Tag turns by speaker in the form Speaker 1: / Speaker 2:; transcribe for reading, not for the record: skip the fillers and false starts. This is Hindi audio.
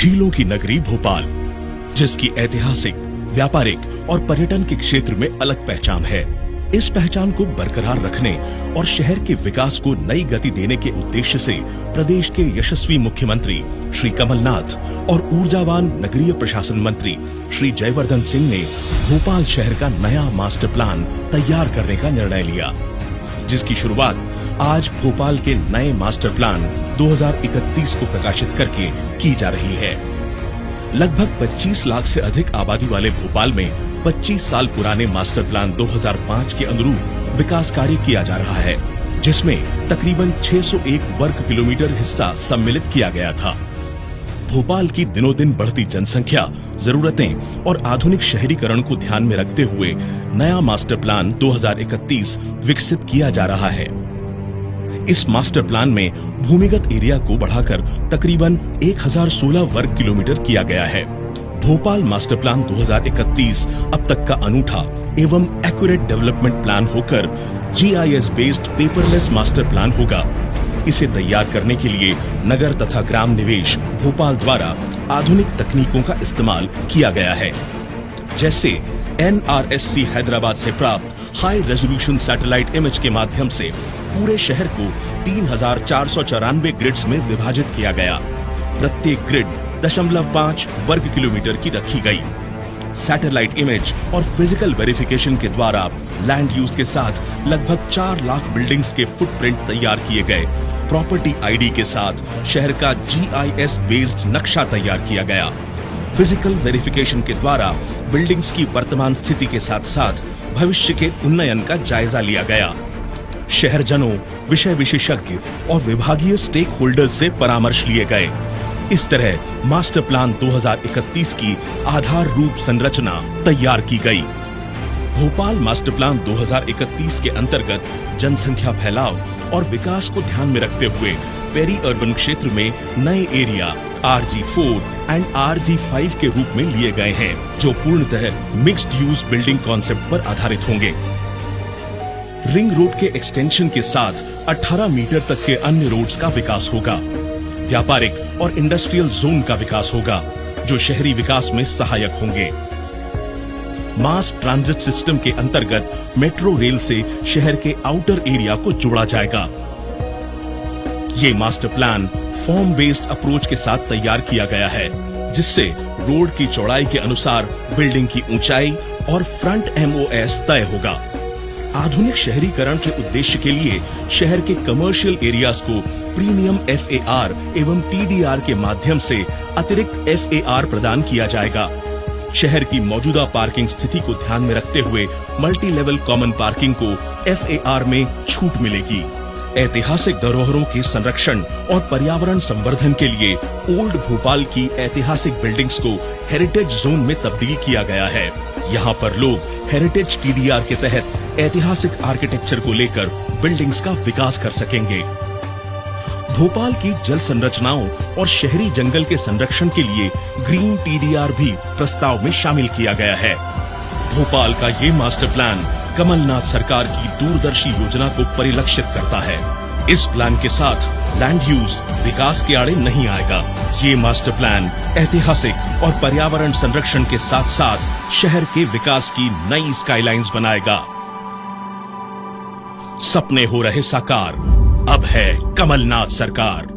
Speaker 1: झीलों की नगरी भोपाल, जिसकी ऐतिहासिक, व्यापारिक और पर्यटन के क्षेत्र में अलग पहचान है। इस पहचान को बरकरार रखने और शहर के विकास को नई गति देने के उद्देश्य से प्रदेश के यशस्वी मुख्यमंत्री श्री कमलनाथ और ऊर्जावान नगरीय प्रशासन मंत्री श्री जयवर्धन सिंह ने भोपाल शहर का नया मास्टर प्लान तैयार करने का निर्णय लिया, जिसकी शुरुआत आज भोपाल के नए मास्टर प्लान 2031 को प्रकाशित करके की जा रही है। लगभग 25 लाख से अधिक आबादी वाले भोपाल में 25 साल पुराने मास्टर प्लान 2005 के अनुरूप विकास कार्य किया जा रहा है, जिसमें तकरीबन 601 वर्ग किलोमीटर हिस्सा सम्मिलित किया गया था। भोपाल की दिनों दिन बढ़ती जनसंख्या, जरूरतें और आधुनिक शहरीकरण को ध्यान में रखते हुए नया मास्टर प्लान 2031 विकसित किया जा रहा है। इस मास्टर प्लान में भूमिगत एरिया को बढ़ाकर तकरीबन 1016 वर्ग किलोमीटर किया गया है। भोपाल मास्टर प्लान 2031 अब तक का अनूठा एवं एक्यूरेट डेवलपमेंट प्लान होकर GIS based paperless master plan होगा। इसे तैयार करने के लिए नगर तथा ग्राम निवेश भोपाल द्वारा आधुनिक तकनीकों का इस्तेमाल किया गया है, जैसे NRSC हैदराबाद से प्राप्त हाई रेजोल्यूशन सैटेलाइट इमेज के माध्यम से पूरे शहर को 3494 ग्रिड्स में विभाजित किया गया। प्रत्येक ग्रिड 0.5 वर्ग किलोमीटर की रखी गई। सैटेलाइट इमेज और फिजिकल वेरिफिकेशन के द्वारा लैंड यूज के साथ लगभग 4 लाख बिल्डिंग्स के फुटप्रिंट तैयार किए गए। प्रॉपर्टी ID के साथ शहर का GIS बेस्ड नक्शा तैयार किया गया। फिजिकल वेरिफिकेशन के द्वारा बिल्डिंग्स की वर्तमान स्थिति के साथ साथ भविष्य के उन्नयन का जायजा लिया गया। शहरजनों, विषय विशेषज्ञ और विभागीय स्टेक होल्डर्स से परामर्श लिए गए। इस तरह मास्टर प्लान 2031 की आधार रूप संरचना तैयार की गई। भोपाल मास्टर प्लान 2031 के अंतर्गत जनसंख्या फैलाव और विकास को ध्यान में रखते हुए पेरी अर्बन क्षेत्र में नए एरिया RG4 एंड RG5 के रूप में लिए गए हैं, जो पूर्णतः मिक्स्ड यूज बिल्डिंग कॉन्सेप्ट पर आधारित होंगे। रिंग रोड के एक्सटेंशन के साथ 18 मीटर तक के अन्य रोड्स का विकास होगा। व्यापारिक और इंडस्ट्रियल जोन का विकास होगा, जो शहरी विकास में सहायक होंगे। मास ट्रांजिट सिस्टम के अंतर्गत मेट्रो रेल से शहर के आउटर एरिया को जोड़ा जाएगा। ये master plan form based approach के साथ तैयार किया गया है, जिससे रोड की चौड़ाई के अनुसार बिल्डिंग की ऊंचाई और फ्रंट MOS तय होगा। आधुनिक शहरीकरण के उद्देश्य के लिए शहर के कमर्शियल एरियाज को प्रीमियम FAR एवं TDR के माध्यम से अतिरिक्त FAR प्रदान किया जाएगा। शहर की मौजूदा पार्किंग स्थिति को ध्यान में रखते हुए मल्टी लेवल कॉमन पार्किंग को FAR में छूट मिलेगी। ऐतिहासिक धरोहरों के संरक्षण और पर्यावरण संवर्धन के लिए ओल्ड भोपाल की ऐतिहासिक बिल्डिंग्स को हेरिटेज जोन में तब्दील किया गया है। यहाँ पर लोग हेरिटेज TDR के तहत ऐतिहासिक आर्किटेक्चर को लेकर बिल्डिंग्स का विकास कर सकेंगे। भोपाल की जल संरचनाओं और शहरी जंगल के संरक्षण के लिए ग्रीन TDR भी प्रस्ताव में शामिल किया गया है। भोपाल का ये मास्टर प्लान कमलनाथ सरकार की दूरदर्शी योजना को परिलक्षित करता है। इस प्लान के साथ लैंड यूज विकास के आड़े नहीं आएगा। ये मास्टर प्लान ऐतिहासिक और पर्यावरण संरक्षण के साथ साथ शहर के विकास की नई स्काईलाइंस बनाएगा। सपने हो रहे साकार, अब है कमलनाथ सरकार।